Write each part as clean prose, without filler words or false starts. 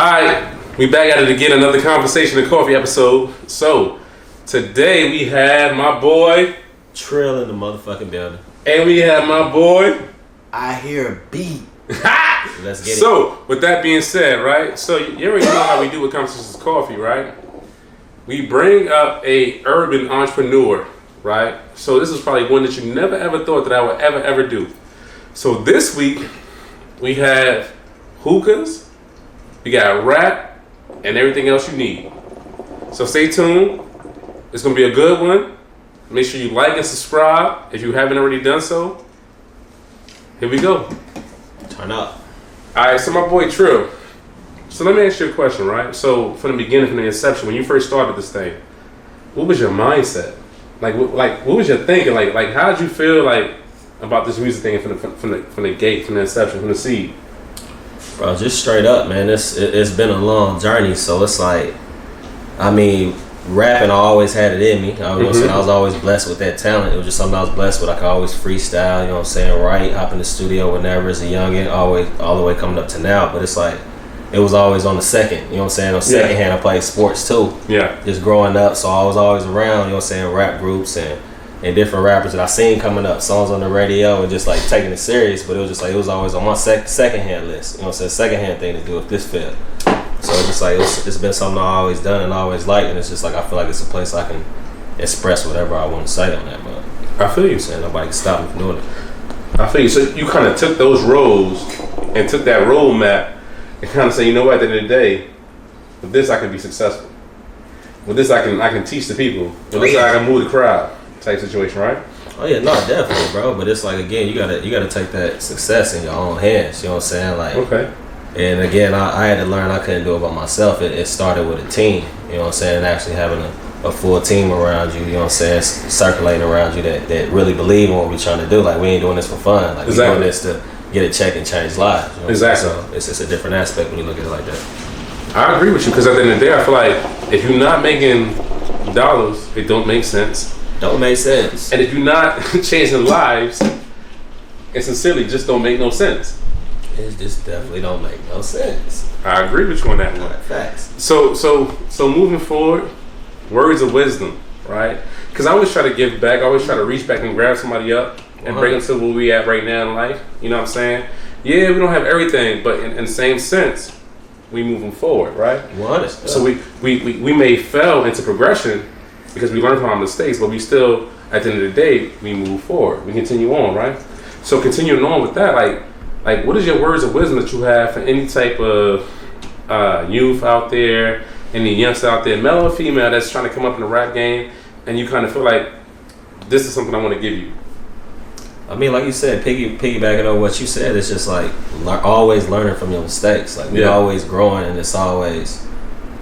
Alright, we back at it again, another Conversation and Coffee episode. So, today we have my boy Trill in the motherfucking building. And we have my boy Ihearabeat. Let's get it. So, with that being said, right? So, you already know how we do with Conversations and Coffee, right? We bring up a urban entrepreneur, right? So, this is probably one that you never ever thought that I would ever do. So, this week, we have hookahs, we got rap, and everything else you need. So, stay tuned. It's going to be a good one. Make sure you like and subscribe if you haven't already done so. Here we go. Turn up. Alright, so my boy Trill. So let me ask you a question, right? So from the beginning, from the inception, when you first started this thing, what was your mindset? Like what was your thinking? Like how did you feel like about this music thing from the gate, from the inception, from the seed? Bro, just straight up, man. It's been a long journey, so it's like, I mean, rapping, I always had it in me. I was always blessed with that talent. It was just something I was blessed with. I could always freestyle, you know what I'm saying, write, hop in the studio whenever as a youngin', always, all the way coming up to now. But it's like, it was always on the second, you know what I'm saying? On second hand, I played sports too. Yeah. Just growing up, so I was always around, you know what I'm saying, rap groups and different rappers that I seen coming up, songs on the radio and just like taking it serious. But it was just like, it was always on my second hand list, you know what I'm saying, second hand thing to do if this failed. So it's just like, it's been something I always done and always liked, and it's just like, I feel like it's a place I can express whatever I want to say on that, but I feel you. saying nobody can stop me from doing it. I feel you. So you kind of took those roles and took that roadmap and kind of say, you know what, at the end of the day, with this I can be successful. With this I can teach the people. With this I can move the crowd type situation, right? Oh yeah, no, definitely, bro. But it's like, again, you gotta take that success in your own hands. You know what I'm saying? Like, okay. And again, I had to learn I couldn't do it by myself. It started with a team, you know what I'm saying, and actually having a full team around you, you know what I'm saying, circulating around you that really believe in what we're trying to do. Like, we ain't doing this for fun. Like, exactly. We're doing this to get a check and change lives. You know exactly. So it's a different aspect when you look at it like that. I agree with you, because at the end of the day, I feel like if you're not making dollars, it don't make sense. Don't make sense. And if you're not changing lives, it sincerely just don't make no sense. It just definitely don't make no sense. I agree with you on that one. Facts. So moving forward, words of wisdom, right? Because I always try to give back. I always try to reach back and grab somebody up and bring them to where we at right now in life. You know what I'm saying? Yeah, we don't have everything, but in the same sense, we moving forward, right? So we may fail into progression because we learn from our mistakes, but we still, at the end of the day, we move forward. We continue on, right? So continuing on with that, like, what is your words of wisdom that you have for any type of youth out there, any youngster out there, male or female, that's trying to come up in the rap game, and you kind of feel like this is something I want to give you? I mean, like you said, piggybacking on what you said, it's just like always learning from your mistakes. Like, we're always growing, and it's always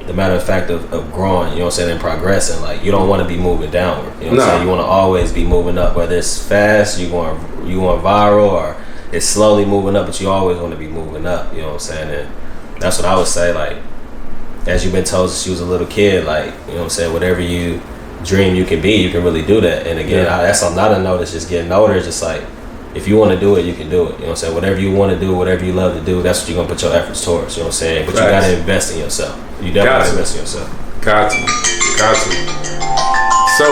the matter of fact of growing, you know what I'm saying, and progressing. Like, you don't want to be moving downward. You know what I'm saying? You want to always be moving up, whether it's fast, you going viral, or it's slowly moving up, but you always want to be moving up, you know what I'm saying? And that's what I would say, like, as you've been told since you was a little kid, like, you know what I'm saying, whatever you dream you can be, you can really do that. And again, that's something I done noticed just getting older. It's just like, if you want to do it, you can do it, you know what I'm saying? Whatever you want to do, whatever you love to do, that's what you're going to put your efforts towards, you know what I'm saying? But you got to invest in yourself. You definitely got to invest in yourself. Got to. So,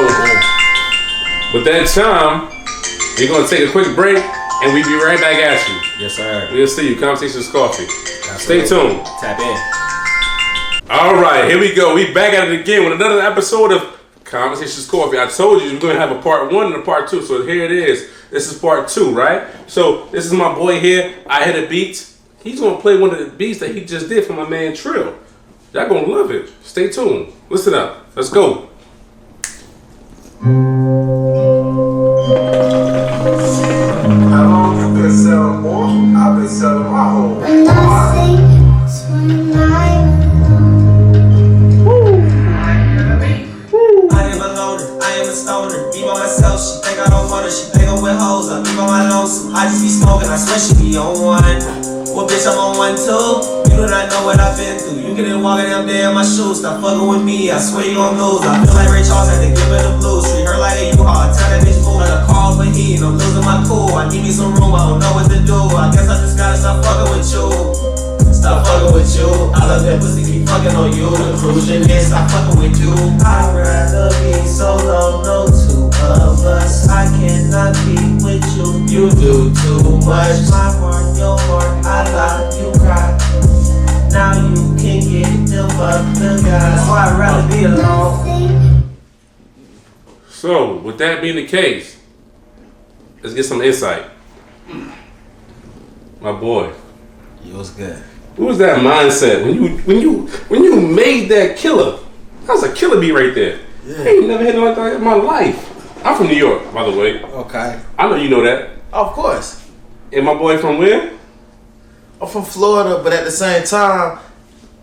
with that time, we're going to take a quick break, and we'll be right back at you. Yes, sir. We'll see you. Conversations Coffee. Absolutely. Stay tuned. Tap in. All right, here we go. We back at it again with another episode of Conversations Coffee. I told you we're going to have a part 1 and a part 2, so here it is. This is part 2, right? So this is my boy here, Ihearabeat. He's going to play one of the beats that he just did for my man Trill. Y'all going to love it. Stay tuned. Listen up. Let's go. How long you been selling, boy? I've been selling my whole I am a loner, I am a stoner. Be by myself, she think I don't want her. She think I'm with hoes, I be by my lonesome. I just be smoking, I swear she be on one. Well, bitch, I'm on one too. You do not know what I've been through. You couldn't walk in them day in my shoes. Stop fucking with me, I swear you gon' lose. I feel like Ray Charles had to give her the blues. Treat her like a U-Haul, tell that bitch fool. Like a call for heat, I'm losing my cool. I need me some room, I don't know what to do. I guess I just gotta stop fucking with you. Stop fucking with you. I love that pussy, keep fucking on you. Conclusion is stop fucking with you. I'd rather be solo, no two of us. I cannot be with you. You do too much. My heart, your heart, I love you cry. Now you can get the fuck the guy. That's why I'd rather be alone. So, with that being the case, let's get some insight. My boy. It was good. What was that mindset when you made that killer? That was a killer beat right there. Yeah. I ain't never hit nothing like that in my life. I'm from New York, by the way. Okay. I know you know that. Of course. And my boy from where? I'm from Florida, but at the same time,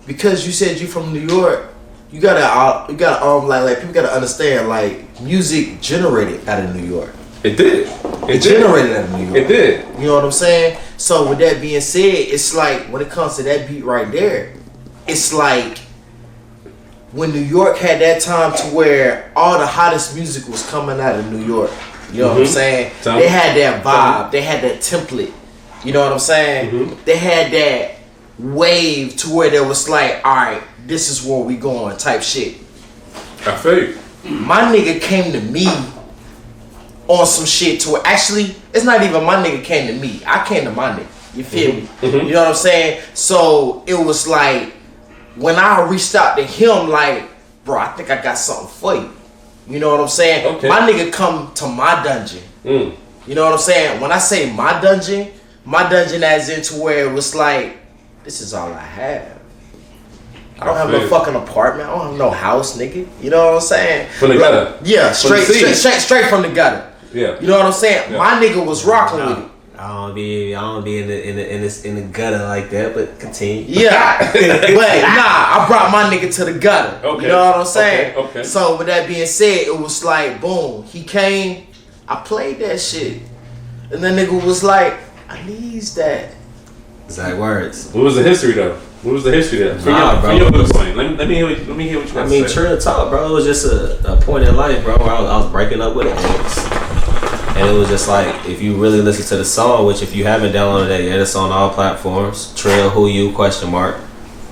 because you said you from New York, you gotta like people gotta understand, like, music generated out of New York. It did. It generated out of New York. It did. You know what I'm saying? So with that being said, it's like when it comes to that beat right there, it's like when New York had that time to where all the hottest music was coming out of New York. You know what I'm saying? They had that vibe. They had that template. You know what I'm saying? They had that wave to where there was like, all right, this is where we going type shit. I feel you. My nigga came to me on some shit to where actually it's not even my nigga came to me. I came to my nigga. You feel me? You know what I'm saying? So it was like when I reached out to him, like, bro, I think I got something for you. You know what I'm saying? Okay. My nigga come to my dungeon. You know what I'm saying? When I say my dungeon as into where it was like, this is all I have. I don't have no fucking apartment. I don't have no house, nigga. You know what I'm saying? From the gutter. Yeah, straight from the gutter. Yeah. You know what I'm saying? Yeah. My nigga was rocking with it. I don't be in the gutter like that, but continue. Yeah, but I brought my nigga to the gutter. Okay. You know what I'm saying? Okay. So with that being said, it was like boom. He came. I played that shit, and then nigga was like, I needs that. Exact words. What was the history though? What was the history there? Nah, bro. Let me hear what you got to say. Trill talk, bro. It was just a point in life, bro, where I was breaking up with an ex. And it was just like, if you really listen to the song, which if you haven't downloaded that yet, it's on all platforms. Trill, who you, ? You know what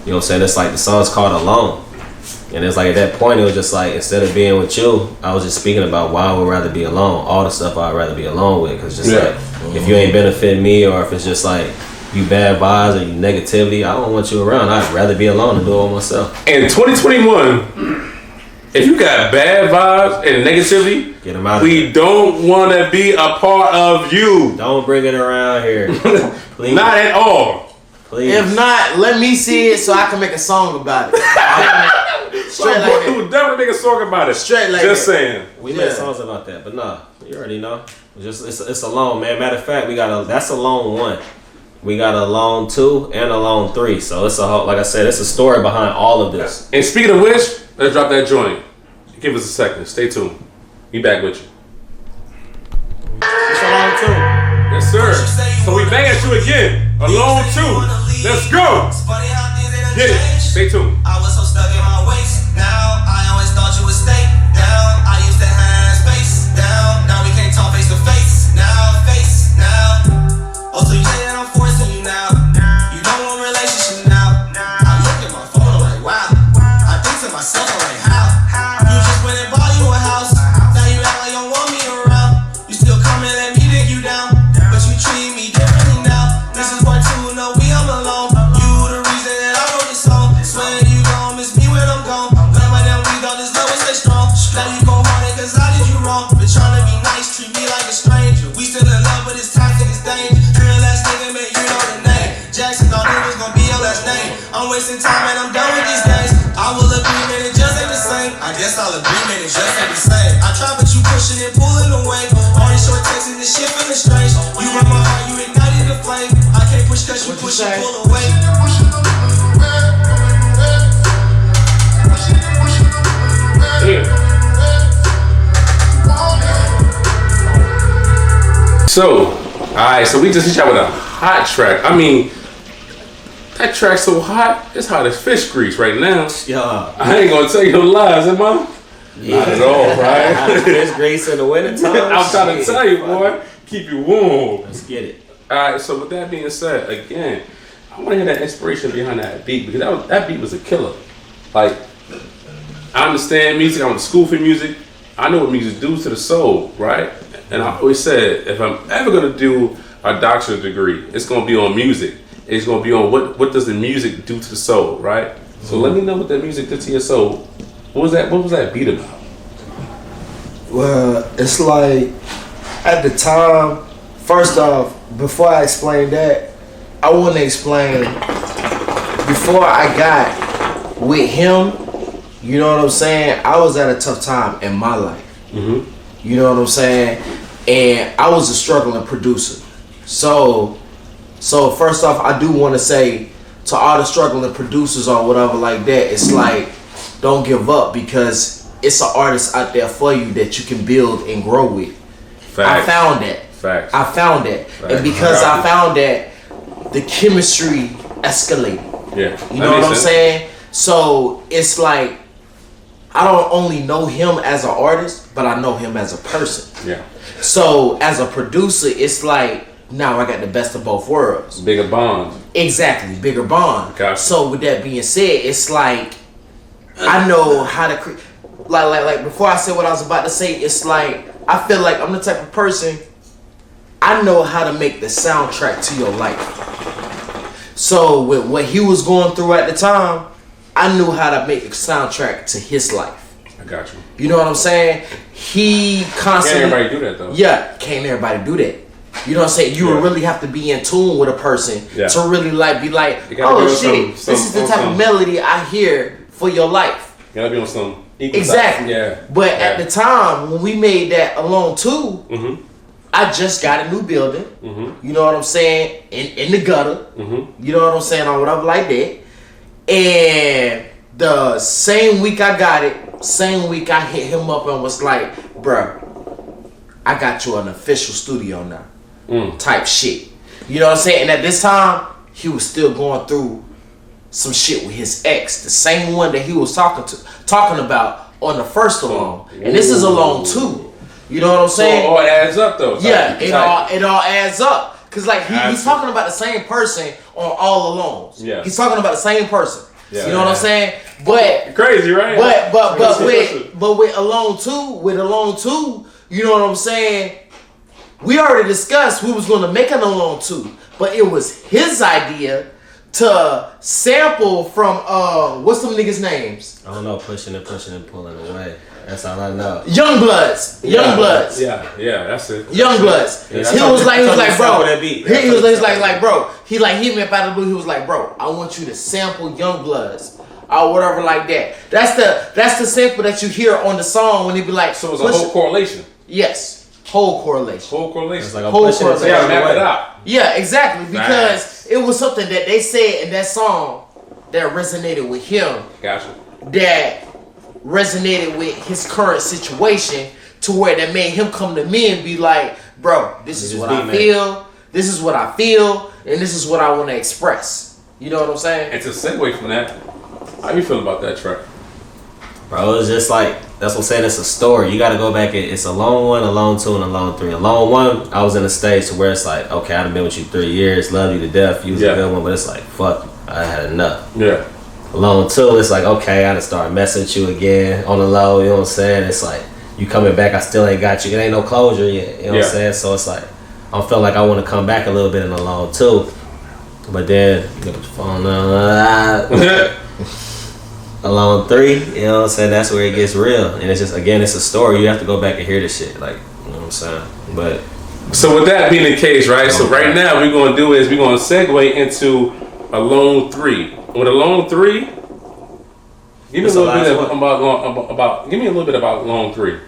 I'm saying? It's like the song's called Alone. And it's like at that point, it was just like, instead of being with you, I was just speaking about why I would rather be alone. All the stuff I'd rather be alone with. Because just like, if you ain't benefiting me, or if it's just like, you bad vibes or you negativity, I don't want you around. I'd rather be alone and do it all myself. In 2021, if you got bad vibes and negativity, get them out. We don't want to be a part of you. Don't bring it around here. Please. Not at all. Please. If not, let me see it so I can make a song about it. Straight like that. We would definitely make a song about it. Straight like Just that. saying. We made songs about that, but nah, you already know. It's Alone, man. Matter of fact, that's Alone 1. We got Alone 2 and Alone 3. So it's a whole, like I said, it's a story behind all of this. And speaking of which, let's drop that joint. Give us a second. Stay tuned. Be back with you. It's Alone 2. Yes, sir. So we back at you again. Alone 2. Let's go. Get it. Stay tuned. I was so stuck in my waist. Now I always thought you would stay down. I used to have space down. Now we can't talk face to face. Now face now. Oh, so you say that I'm forcing you now. You don't want a relationship now. I look at my phone, I'm like, wow. I think to myself, I'm like, how? You just went and bought you a house. Now you act like you don't want me around. You still come and let me dig you down. But you treat me differently now. This is part 2, no, I'm alone. You the reason that I wrote this song. Swear you gon' miss me when I'm gone. Glad my damn we thought this love would stay strong. Now you go hard cause I did you wrong. Been trying to be nice, treat me like a stranger. We still in love, but it's toxic, it's danger. Jackson thought it was gonna be your last name. I'm wasting time and I'm done with these days. I will agree, man, it just ain't the same. I guess I'll agree, man, it just ain't the same. I try, but you pushing and pulling away. All these short texts and this shit feeling strange. You run my heart, you ignited the flame. I can't push cause you push and pull away. So, alright, so we just hit y'all with a hot track. I mean, that track's so hot, it's hot as fish grease right now. Yeah. I ain't gonna tell you no lies, am I? Yeah. Not at all, right? Fish grease in the wintertime. I'm trying to tell you, boy. Keep you warm. Let's get it. Alright, so with that being said, again, I want to hear that inspiration behind that beat because that beat was a killer. Like, I understand music. I went to school for music. I know what music does to the soul, right? And I always said, if I'm ever gonna do a doctorate degree, it's gonna be on music. It's gonna be on what does the music do to the soul, right? So let me know what that music did to your soul. What was that beat about? Well, it's like at the time. First off, before I explain that, I want to explain before I got with him. You know what I'm saying? I was at a tough time in my life. Mm-hmm. You know what I'm saying? And I was a struggling producer. So first off, I do want to say to all the struggling producers or whatever like that, it's like, don't give up because it's an artist out there for you that you can build and grow with. Facts. I found that. Facts. I found that. Facts. And because I found that, the chemistry escalated. Yeah. You know what I'm saying? So it's like, I don't only know him as an artist, but I know him as a person. Yeah. So as a producer, it's like, now I got the best of both worlds. Bigger bond. Exactly, bigger bond. Gotcha. So with that being said, it's like, I know how to create. Like before I said what I was about to say, it's like, I feel like I'm the type of person, I know how to make the soundtrack to your life. So with what he was going through at the time, I knew how to make the soundtrack to his life. I got you. You know what I'm saying? He constantly... Can't everybody do that though? Yeah, can't everybody do that. You know what I'm saying? You would really have to be in tune with a person to really like be like, oh shit, this is the type of melody I hear for your life. You gotta be on some equal exactly. Yeah. But at the time when we made that Alone 2, mm-hmm. I just got a new building. Mm-hmm. You know what I'm saying? In the gutter. Mm-hmm. You know what I'm saying? Or whatever like that. And the same week I got it, same week I hit him up and was like, bruh, I got you an official studio now. Type shit. You know what I'm saying? And at this time, he was still going through some shit with his ex, the same one that he was talking about on the first Alone. And this is Alone 2. You know what I'm saying? So it all adds up though. Yeah, it all adds up. Cause like he's talking about the same person on all Alones. Yeah. He's talking about the same person. Yeah, you know what I'm saying? But crazy, right? But with Alone 2, you know what I'm saying? We already discussed we was gonna make an Alone 2, but it was his idea to sample from what's some niggas' names? I don't know, pushing and pulling away. That's all I know. Youngbloods. Yeah, that's it. Youngbloods. Yeah, he was like, bro. He was like, bro. He hit me up out of the blue. He was like, bro, I want you to sample Youngbloods or whatever like that. That's the sample that you hear on the song when he be like. So it's a whole correlation. Yes. Whole correlation. It's like whole correlation. Yeah, map it out. Yeah, exactly. Because it was something that they said in that song that resonated with him. Gotcha. That resonated with his current situation to where that made him come to me and be like, bro, this is what I feel. This is what I feel. And this is what I want to express. You know what I'm saying? And to segue from that, how you feel about that track? Bro, it's just like, that's what I'm saying, it's a story. You gotta go back, it's Alone 1, Alone 2, and Alone 3. Alone 1, I was in a stage to where it's like, okay, I've been with you 3 years, love you to death, you was a good one, but it's like, fuck, I had enough. Yeah. Alone 2, it's like, okay, I done started messing with you again on the low, you know what I'm saying? It's like, you coming back, I still ain't got you. It ain't no closure yet, you know what I'm saying? So it's like, I'm feeling like I want to come back a little bit in Alone 2. But then, get the phone on. Alone 3, you know what I'm saying? That's where it gets real. And it's just, again, it's a story. You have to go back and hear this shit. Like, you know what I'm saying? But. So with that being the case, right? So right now, we're going to do is we're going to segue into Alone 3. With Alone 3, give me a little bit about Alone 3.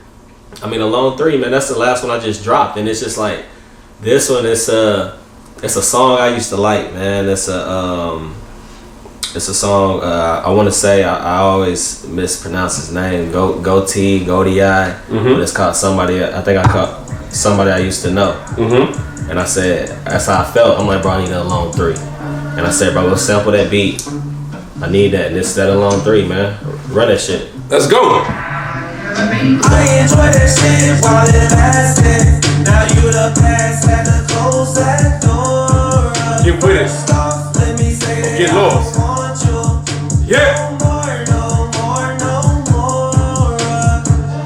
I mean, Alone 3, man, that's the last one I just dropped. And it's just like, this one is it's a song I used to like, man. It's a song, I want to say, I always mispronounce his name, Goatee, but it's called Somebody, I think I called Somebody I Used to Know. Mm-hmm. And I said, that's how I felt. I'm like, bro, I need an Alone 3. And I said, bro, let's sample that beat. I need that. And it's that Alone 3, man. Run that shit. Let's go. I enjoy that shit while it lasted. Now you the past, had to close that door. Get with it. Let me say Get lost. Yeah.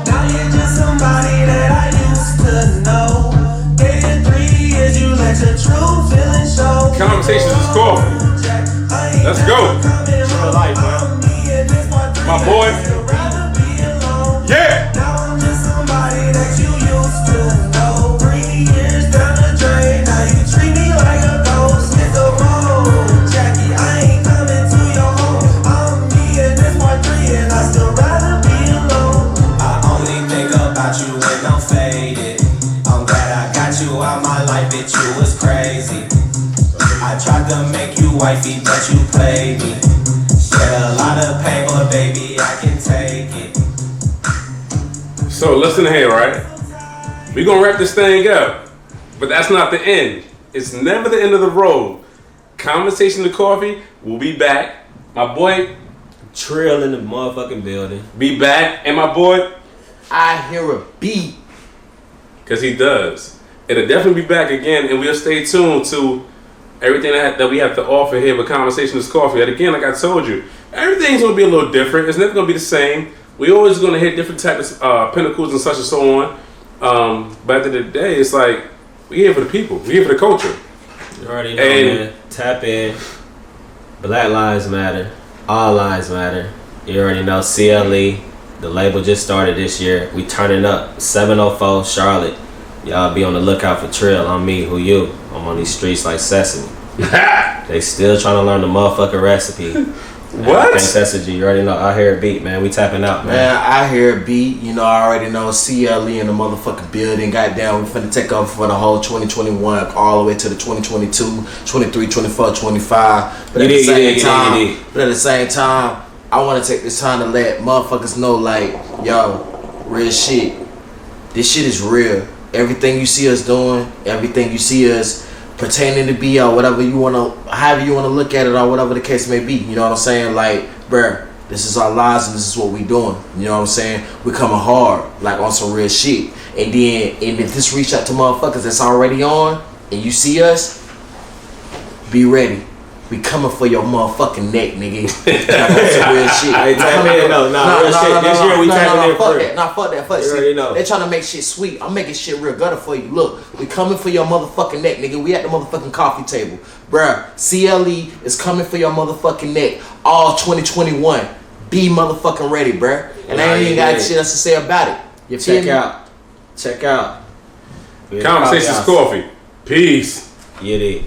Now you're just somebody that I used to know. In 3 years, you let your true feelings show. Conversations is coffee. Let's go. Real life, man. My boy. Yeah. Now I'm just somebody that you used to know. 3 years down the drain, now you treat me like a ghost. Hit the road, Jackie, I ain't coming to your home. I'm me and this part 3 and I still rather be alone. I only think about you when I'm faded. I'm glad I got you out my life, bitch, you was crazy. I tried to make you wifey, but you played me. Shed a lot of pain, but baby, I can take it. So listen here, right? We gonna wrap this thing up, but that's not the end. It's never the end of the road. Conversation to Coffee will be back. My boy Trill in the motherfucking building. be back, and my boy, I hear a beat. cause he does. It'll definitely be back again, and we'll stay tuned to everything that we have to offer here with Conversation is Coffee. And again, like I told you, everything's gonna be a little different. It's never gonna be the same. We always gonna hit different types of pinnacles and such and so on. But at the end of the day, it's like we here for the people. We here for the culture. You already know, And- man. Tap in. Black Lives Matter. All Lives Matter. You already know. CLE. The label just started this year. We turning up. 704 Charlotte. Y'all be on the lookout for Trill. I'm me. Who you? I'm on these streets like Sesame. They still trying to learn the motherfucking recipe. What? Sesame, you already know. Ihearabeat, man. We tapping out, man. Man, I hear a beat. You know, I already know CLE in the motherfucking building. Goddamn, we finna take over for the whole 2021 all the way to the 2022, 23, 24, 25. But at the same time, I want to take this time to let motherfuckers know, like, yo, real shit. This shit is real. Everything you see us doing, everything you see us pertaining to be, or whatever you want to, however you want to look at it, or whatever the case may be. You know what I'm saying? Like, bruh, this is our lives and this is what we doing. You know what I'm saying? We coming hard, like on some real shit. And if this reach out to motherfuckers that's already on, and you see us, be ready. We coming for your motherfucking neck, nigga. Like on some real shit. Hey, tap in, real shit. This year we tapping in fuck first. that. Nah, fuck that. Fuck You already know. They trying to make shit sweet. I'm making shit real gutter for you. Look, we coming for your motherfucking neck, nigga. We at the motherfucking coffee table. Bruh, CLE is coming for your motherfucking neck. All 2021. Be motherfucking ready, bruh. And I ain't even got shit else to say about it. You feel me? Check out. Conversations Coffee. Peace. Yeah,